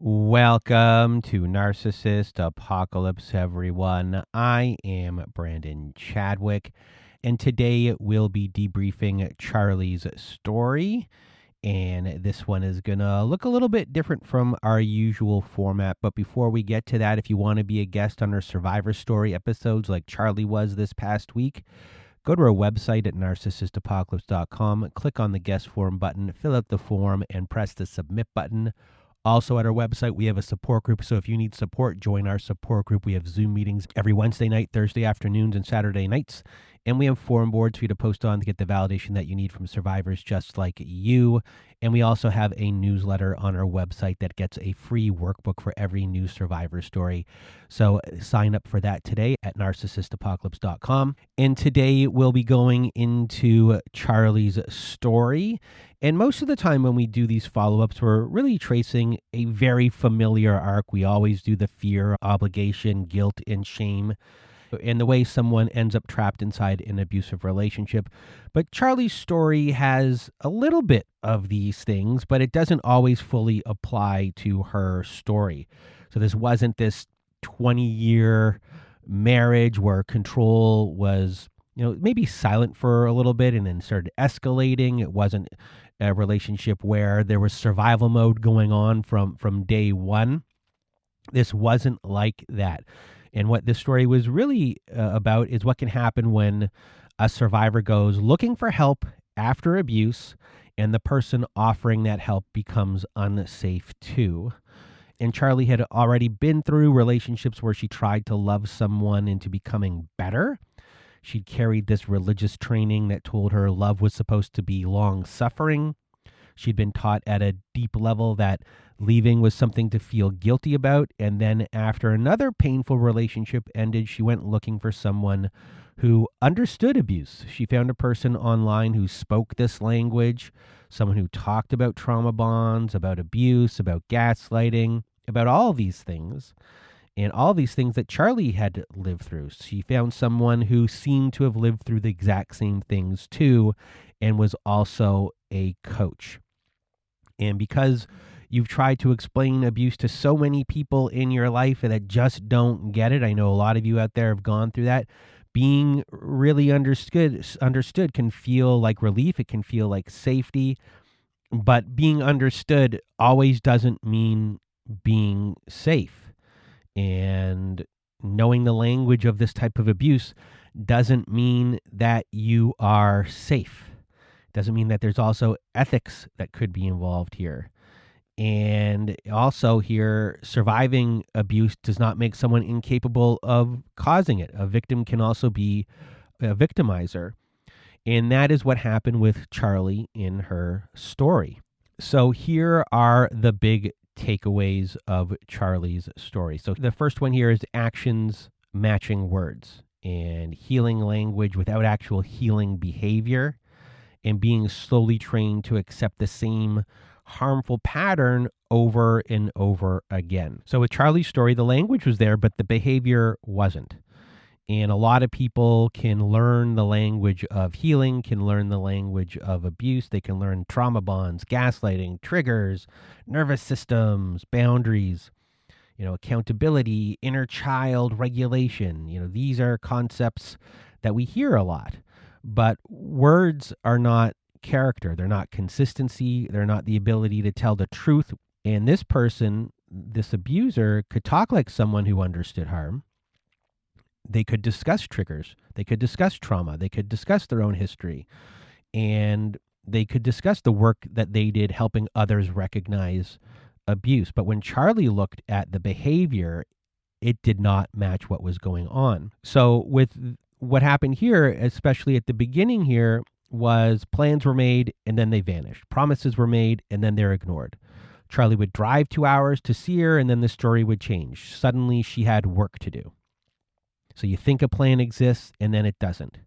Welcome to Narcissist Apocalypse, everyone. I am Brandon Chadwick, and today we'll be debriefing Charly's story. And this one is going to look a little bit different from our usual format. But before we get to that, if you want to be a guest on our Survivor Story episodes like Charly was this past week, go to our website at narcissistapocalypse.com, click on the guest form button, fill out the form, and press the submit button. Also at our website, we have a support group. So if you need support, join our support group. We have Zoom meetings every Wednesday night, Thursday afternoons, and Saturday nights. And we have forum boards for you to post on to get the validation that you need from survivors just like you. And we also have a newsletter on our website that gets a free workbook for every new survivor story. So sign up for that today at narcissistapocalypse.com. And today we'll be going into Charly's story. And most of the time when we do these follow-ups, we're really tracing a very familiar arc. We always do the fear, obligation, guilt, and shame, and the way someone ends up trapped inside an abusive relationship. But Charly's story has a little bit of these things, but it doesn't always fully apply to her story. So this wasn't this 20-year marriage where control was, maybe silent for a little bit and then started escalating. It wasn't a relationship where there was survival mode going on from day one. This wasn't like that. And what this story was really about is what can happen when a survivor goes looking for help after abuse and the person offering that help becomes unsafe too. And Charly had already been through relationships where she tried to love someone into becoming better. She'd carried this religious training that told her love was supposed to be long-suffering. She'd been taught at a deep level that leaving was something to feel guilty about. And then after another painful relationship ended, she went looking for someone who understood abuse. She found a person online who spoke this language, someone who talked about trauma bonds, about abuse, about gaslighting, about all these things. And all these things that Charly had lived through. She found someone who seemed to have lived through the exact same things too, and was also a coach. And because you've tried to explain abuse to so many people in your life that just don't get it, I know a lot of you out there have gone through that. Being really understood can feel like relief. It can feel like safety. But being understood always doesn't mean being safe. And knowing the language of this type of abuse doesn't mean that you are safe. Doesn't mean that there's also ethics that could be involved here. And also here, surviving abuse does not make someone incapable of causing it. A victim can also be a victimizer. And that is what happened with Charly in her story. So here are the big takeaways of Charly's story. So the first one here is actions matching words, and healing language without actual healing behavior, and being slowly trained to accept the same harmful pattern over and over again. So with Charly's story, the language was there, but the behavior wasn't. And a lot of people can learn the language of healing, can learn the language of abuse. They can learn trauma bonds, gaslighting, triggers, nervous systems, boundaries, accountability, inner child regulation. These are concepts that we hear a lot. But words are not character. They're not consistency. They're not the ability to tell the truth. And this person, this abuser, could talk like someone who understood harm. They could discuss triggers. They could discuss trauma. They could discuss their own history. And they could discuss the work that they did helping others recognize abuse. But when Charly looked at the behavior, it did not match what was going on. So with what happened here, especially at the beginning here, was plans were made and then they vanished. Promises were made and then they're ignored. Charly would drive 2 hours to see her and then the story would change. Suddenly she had work to do. So you think a plan exists and then it doesn't.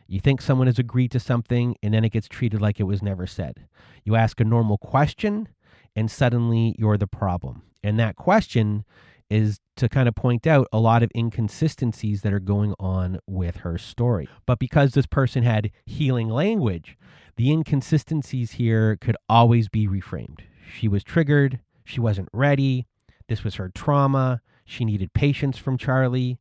You think someone has agreed to something and then it gets treated like it was never said. You ask a normal question and suddenly you're the problem. And that question is to kind of point out a lot of inconsistencies that are going on with her story. But because this person had healing language, the inconsistencies here could always be reframed. She was triggered. She wasn't ready. This was her trauma. She needed patience from Charly.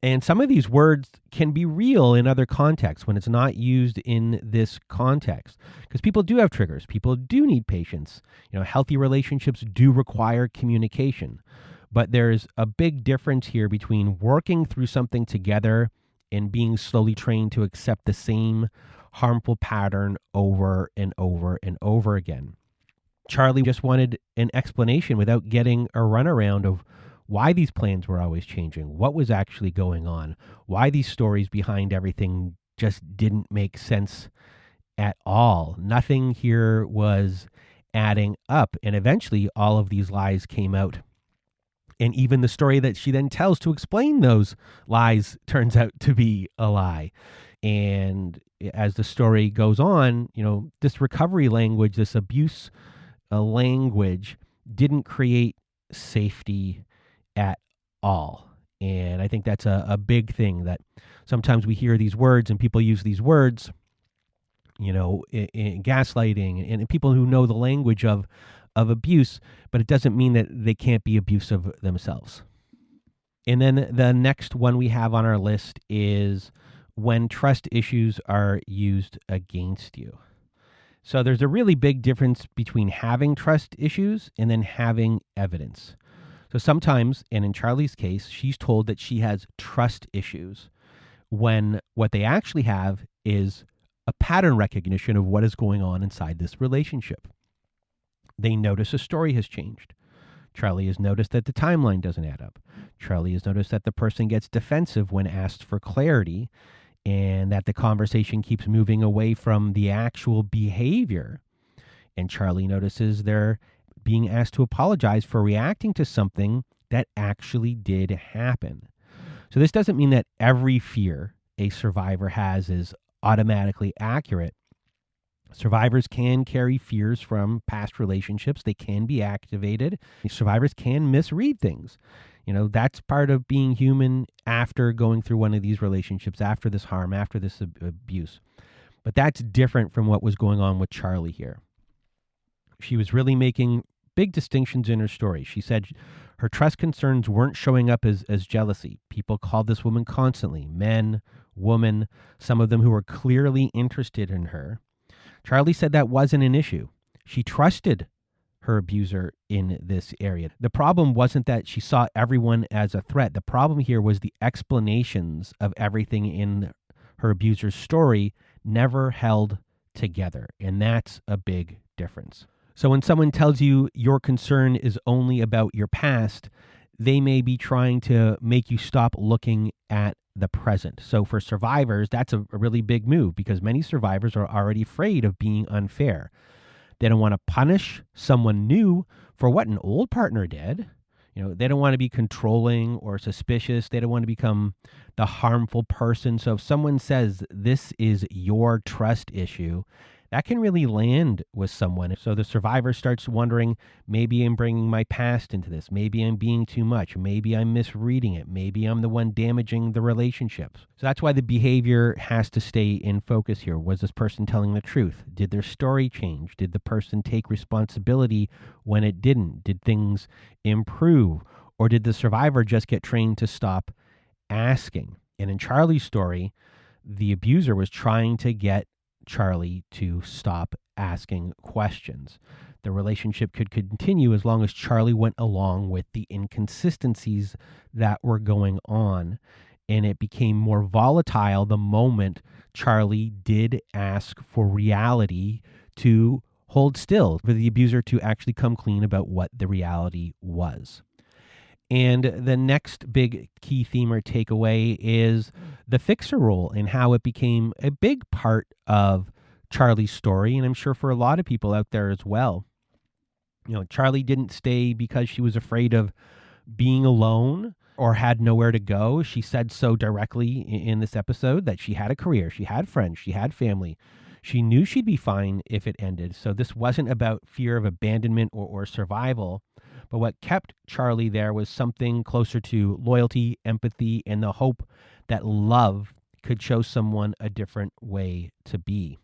And some of these words can be real in other contexts when it's not used in this context. Because people do have triggers. People do need patience. Healthy relationships do require communication. But there's a big difference here between working through something together and being slowly trained to accept the same harmful pattern over and over and over again. Charly just wanted an explanation without getting a runaround of why these plans were always changing, what was actually going on, why these stories behind everything just didn't make sense at all. Nothing here was adding up. And eventually all of these lies came out. And even the story that she then tells to explain those lies turns out to be a lie. And as the story goes on, this recovery language, this abuse language didn't create safety at all. And I think that's a big thing, that sometimes we hear these words and people use these words, in gaslighting and people who know the language of abuse, but it doesn't mean that they can't be abusive themselves. And then the next one we have on our list is when trust issues are used against you. So there's a really big difference between having trust issues and then having evidence. So sometimes, and in Charly's case, she's told that she has trust issues when what they actually have is a pattern recognition of what is going on inside this relationship. They notice a story has changed. Charly has noticed that the timeline doesn't add up. Charly has noticed that the person gets defensive when asked for clarity, and that the conversation keeps moving away from the actual behavior. And Charly notices they're being asked to apologize for reacting to something that actually did happen. So this doesn't mean that every fear a survivor has is automatically accurate. Survivors can carry fears from past relationships. They can be activated. Survivors can misread things. That's part of being human after going through one of these relationships, after this harm, after this abuse. But that's different from what was going on with Charly here. She was really making big distinctions in her story. She said her trust concerns weren't showing up as jealousy. People called this woman constantly, men, women, some of them who were clearly interested in her. Charly said that wasn't an issue. She trusted her abuser in this area. The problem wasn't that she saw everyone as a threat. The problem here was the explanations of everything in her abuser's story never held together. And that's a big difference. So when someone tells you your concern is only about your past, they may be trying to make you stop looking at the present. So for survivors, that's a really big move, because many survivors are already afraid of being unfair. They don't want to punish someone new for what an old partner did. They don't want to be controlling or suspicious. They don't want to become the harmful person. So if someone says this is your trust issue, that can really land with someone. So the survivor starts wondering, maybe I'm bringing my past into this. Maybe I'm being too much. Maybe I'm misreading it. Maybe I'm the one damaging the relationships. So that's why the behavior has to stay in focus here. Was this person telling the truth? Did their story change? Did the person take responsibility when it didn't? Did things improve? Or did the survivor just get trained to stop asking? And in Charly's story, the abuser was trying to get Charly to stop asking questions. The relationship could continue as long as Charly went along with the inconsistencies that were going on. And it became more volatile the moment Charly did ask for reality to hold still, for the abuser to actually come clean about what the reality was. And the next big key theme or takeaway is the fixer role and how it became a big part of Charly's story. And I'm sure for a lot of people out there as well. Charly didn't stay because she was afraid of being alone or had nowhere to go. She said so directly in this episode that she had a career, she had friends, she had family. She knew she'd be fine if it ended. So this wasn't about fear of abandonment or survival. But what kept Charly there was something closer to loyalty, empathy, and the hope that love could show someone a different way to be.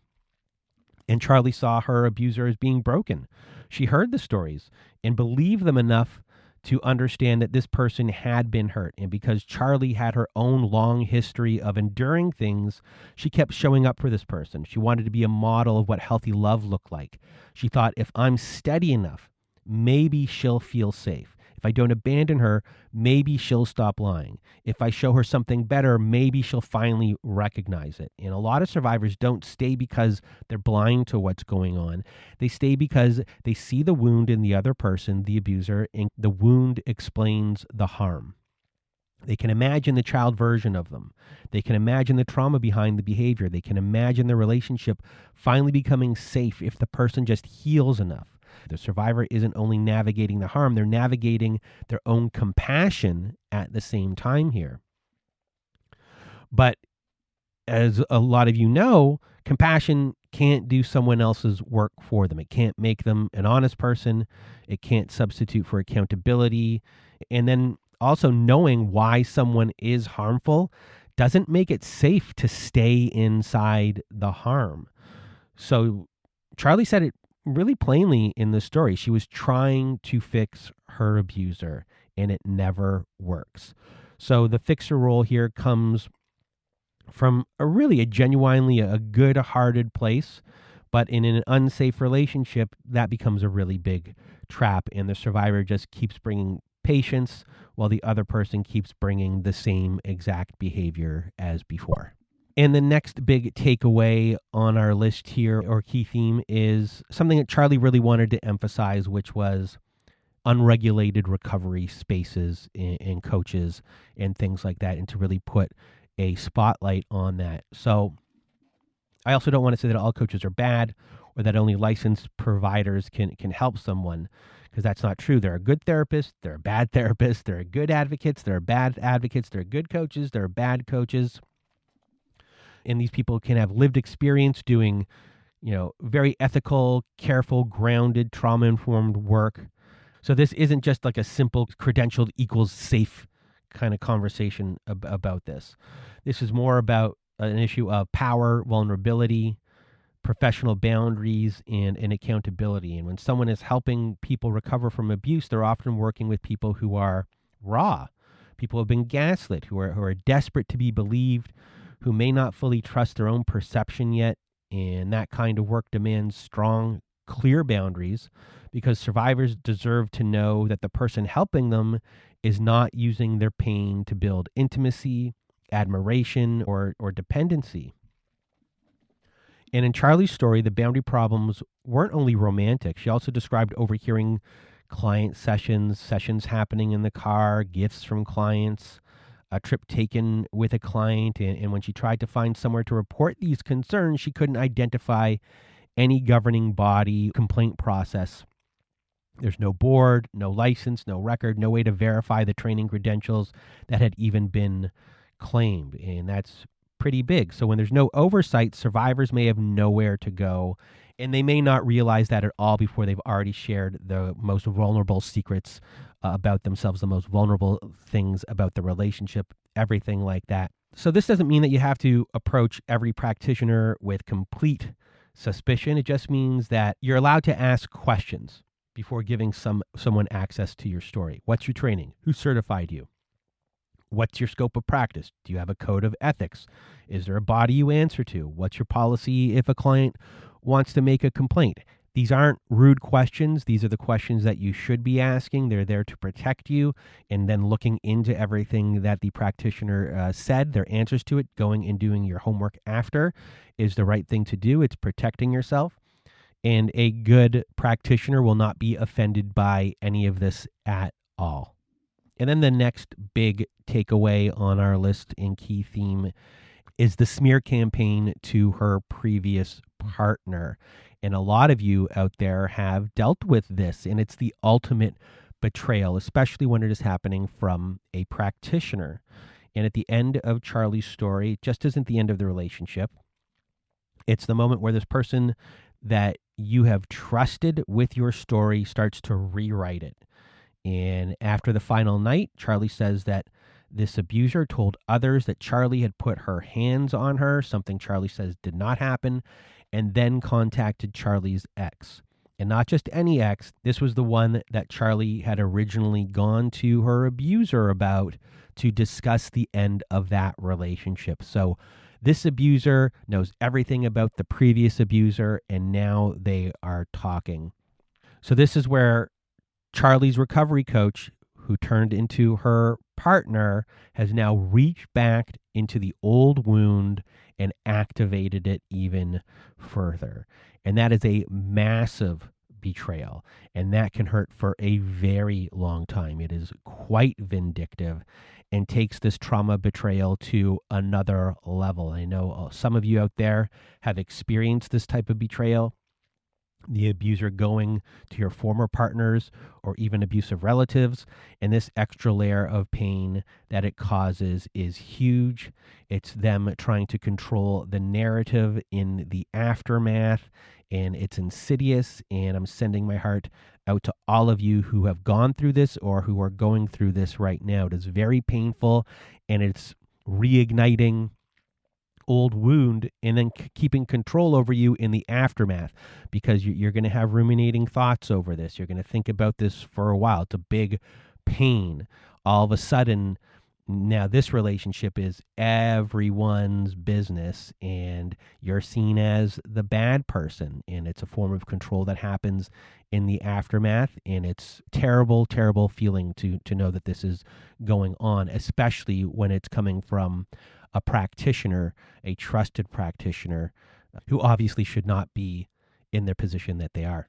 And Charly saw her abuser as being broken. She heard the stories and believed them enough to understand that this person had been hurt. And because Charly had her own long history of enduring things, she kept showing up for this person. She wanted to be a model of what healthy love looked like. She thought, if I'm steady enough, maybe she'll feel safe. If I don't abandon her, maybe she'll stop lying. If I show her something better, maybe she'll finally recognize it. And a lot of survivors don't stay because they're blind to what's going on. They stay because they see the wound in the other person, the abuser, and the wound explains the harm. They can imagine the child version of them. They can imagine the trauma behind the behavior. They can imagine the relationship finally becoming safe if the person just heals enough. The survivor isn't only navigating the harm, they're navigating their own compassion at the same time here. But as a lot of you know, compassion can't do someone else's work for them. It can't make them an honest person. It can't substitute for accountability. And then also knowing why someone is harmful doesn't make it safe to stay inside the harm. So Charly said it really plainly in the story. She was trying to fix her abuser, and it never works. So the fixer role here comes from a genuinely a good-hearted place, but in an unsafe relationship, that becomes a really big trap, and the survivor just keeps bringing patience while the other person keeps bringing the same exact behavior as before. And the next big takeaway on our list here, or key theme, is something that Charly really wanted to emphasize, which was unregulated recovery spaces and coaches and things like that, and to really put a spotlight on that. So I also don't want to say that all coaches are bad or that only licensed providers can help someone, because that's not true. There are good therapists, there are bad therapists, there are good advocates, there are bad advocates, there are good coaches, there are bad coaches. And these people can have lived experience doing, very ethical, careful, grounded, trauma-informed work. So this isn't just like a simple credentialed equals safe kind of conversation about this. This is more about an issue of power, vulnerability, professional boundaries, and accountability. And when someone is helping people recover from abuse, they're often working with people who are raw, people who have been gaslit, who are desperate to be believed, who may not fully trust their own perception yet. And that kind of work demands strong, clear boundaries, because survivors deserve to know that the person helping them is not using their pain to build intimacy, admiration, or dependency. And in Charly's story, the boundary problems weren't only romantic. She also described overhearing client sessions happening in the car, gifts from clients, a trip taken with a client, and when she tried to find somewhere to report these concerns, she couldn't identify any governing body complaint process. There's no board, no license, no record, no way to verify the training credentials that had even been claimed, and that's pretty big. So when there's no oversight, survivors may have nowhere to go, and they may not realize that at all before they've already shared the most vulnerable secrets about themselves, the most vulnerable things about the relationship, everything like that. So this doesn't mean that you have to approach every practitioner with complete suspicion. It just means that you're allowed to ask questions before giving someone access to your story. What's your training? Who certified you? What's your scope of practice? Do you have a code of ethics? Is there a body you answer to? What's your policy if a client wants to make a complaint? These aren't rude questions. These are the questions that you should be asking. They're there to protect you, and then looking into everything that the practitioner said, their answers to it, going and doing your homework after is the right thing to do. It's protecting yourself. And a good practitioner will not be offended by any of this at all. And then the next big takeaway on our list and key theme is the smear campaign to her previous partner. And a lot of you out there have dealt with this, and it's the ultimate betrayal, especially when it is happening from a practitioner. And at the end of Charly's story, it just isn't the end of the relationship. It's the moment where this person that you have trusted with your story starts to rewrite it. And after the final night, Charly says that this abuser told others that Charly had put her hands on her, something Charly says did not happen, and then contacted Charly's ex. And not just any ex, this was the one that Charly had originally gone to her abuser about to discuss the end of that relationship. So this abuser knows everything about the previous abuser, and now they are talking. So this is where Charly's recovery coach, who turned into her partner, has now reached back into the old wound and activated it even further. And that is a massive betrayal. And that can hurt for a very long time. It is quite vindictive and takes this trauma betrayal to another level. I know some of you out there have experienced this type of betrayal. The abuser going to your former partners or even abusive relatives. And this extra layer of pain that it causes is huge. It's them trying to control the narrative in the aftermath, and it's insidious. And I'm sending my heart out to all of you who have gone through this or who are going through this right now. It is very painful, and it's reigniting old wound and then keeping control over you in the aftermath, because you're going to have ruminating thoughts over this. You're going to think about this for a while. It's a big pain. All of a sudden, now this relationship is everyone's business, and you're seen as the bad person, and it's a form of control that happens in the aftermath. And it's terrible, terrible feeling to know that this is going on, especially when it's coming from a practitioner, a trusted practitioner, who obviously should not be in their position that they are.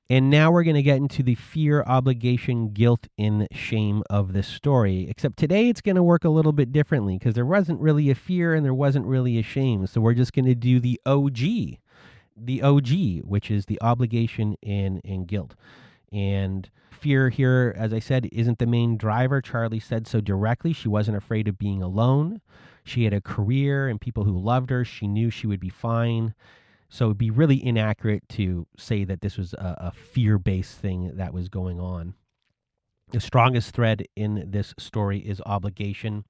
And now we're going to get into the fear, obligation, guilt, and shame of this story. Except today it's going to work a little bit differently, because there wasn't really a fear and there wasn't really a shame. So we're just going to do the OG, which is the obligation and guilt. And fear here, as I said, isn't the main driver. Charly said so directly. She wasn't afraid of being alone. She had a career and people who loved her. She knew she would be fine. So it'd be really inaccurate to say that this was a fear-based thing that was going on. The strongest thread in this story is obligation.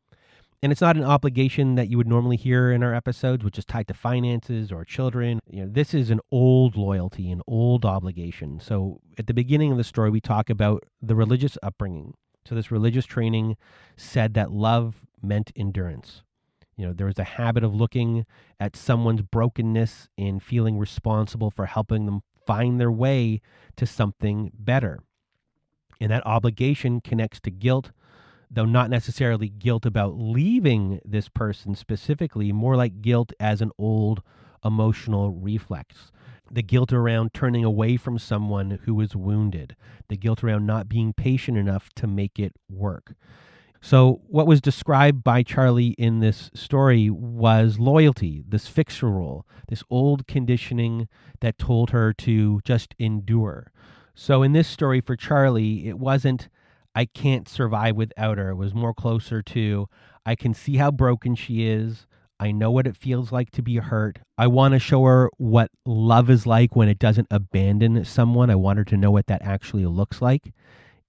And it's not an obligation that you would normally hear in our episodes, which is tied to finances or children. This is an old loyalty, an old obligation. So at the beginning of the story, we talk about the religious upbringing. So this religious training said that love meant endurance. There was a habit of looking at someone's brokenness and feeling responsible for helping them find their way to something better. And that obligation connects to guilt, though not necessarily guilt about leaving this person specifically, more like guilt as an old emotional reflex. The guilt around turning away from someone who was wounded, the guilt around not being patient enough to make it work. So what was described by Charly in this story was loyalty, this fixer role, this old conditioning that told her to just endure. So in this story for Charly, it wasn't, I can't survive without her. It was more closer to, I can see how broken she is. I know what it feels like to be hurt. I want to show her what love is like when it doesn't abandon someone. I want her to know what that actually looks like.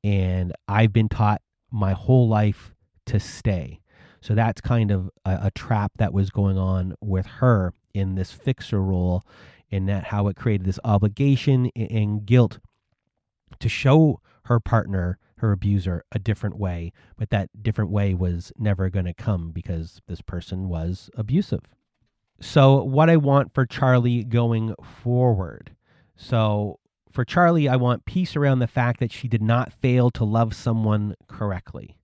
And I've been taught my whole life to stay. So that's kind of a trap that was going on with her in this fixer role, and that how it created this obligation and guilt to show her partner, her abuser, a different way. But that different way was never going to come because this person was abusive. So what I want for Charly going forward. So for Charly, I want peace around the fact that she did not fail to love someone correctly.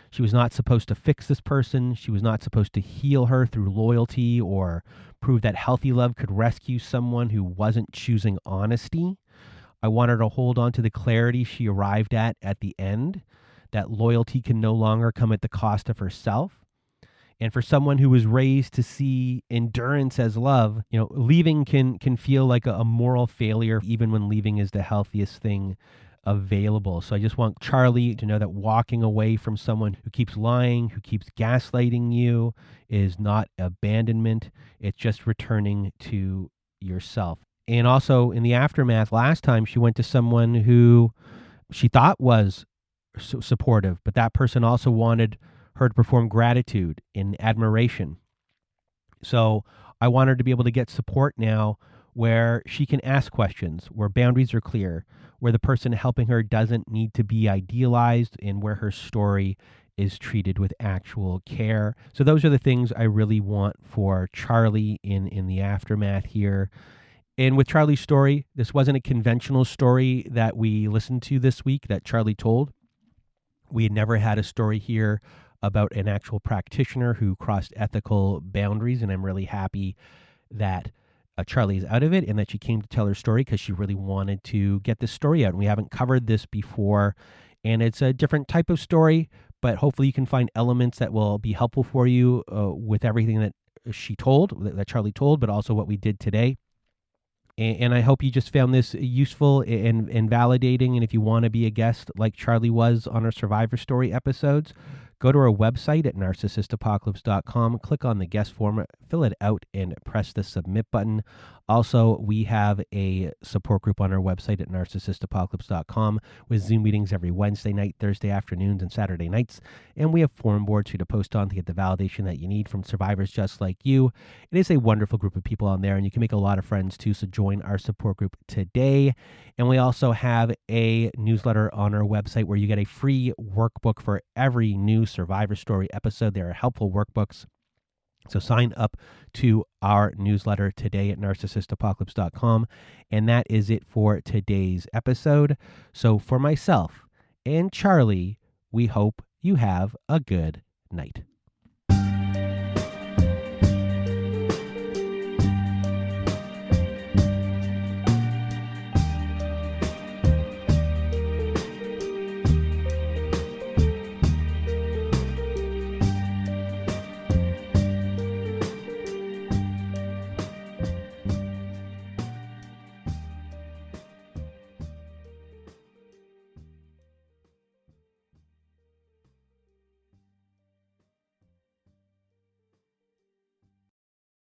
She was not supposed to fix this person. She was not supposed to heal her through loyalty or prove that healthy love could rescue someone who wasn't choosing honesty. I want her to hold on to the clarity she arrived at the end, that loyalty can no longer come at the cost of herself. And for someone who was raised to see endurance as love, leaving can feel like a moral failure, even when leaving is the healthiest thing available. So I just want Charly to know that walking away from someone who keeps lying, who keeps gaslighting you, is not abandonment. It's just returning to yourself. And also in the aftermath, last time she went to someone who she thought was supportive, but that person also wanted her to perform gratitude and admiration. So I want her to be able to get support now where she can ask questions, where boundaries are clear, where the person helping her doesn't need to be idealized, and where her story is treated with actual care. So those are the things I really want for Charly in the aftermath here. And with Charly's story, this wasn't a conventional story that we listened to this week that Charly told. We had never had a story here about an actual practitioner who crossed ethical boundaries, and I'm really happy that Charly is out of it and that she came to tell her story because she really wanted to get this story out. And we haven't covered this before, and it's a different type of story, but hopefully you can find elements that will be helpful for you with everything that she told, that Charly told, but also what we did today. And I hope you just found this useful and validating. And if you want to be a guest like Charly was on our Survivor Story episodes, go to our website at narcissistapocalypse.com, click on the guest form, fill it out, and press the submit button. Also, we have a support group on our website at narcissistapocalypse.com with Zoom meetings every Wednesday night, Thursday afternoons, and Saturday nights. And we have forum boards for you to post on to get the validation that you need from survivors just like you. It is a wonderful group of people on there, and you can make a lot of friends too, so join our support group today. And we also have a newsletter on our website where you get a free workbook for every new Survivor Story episode. There are helpful workbooks. So sign up to our newsletter today at narcissistapocalypse.com. And that is it for today's episode. So for myself and Charly, we hope you have a good night.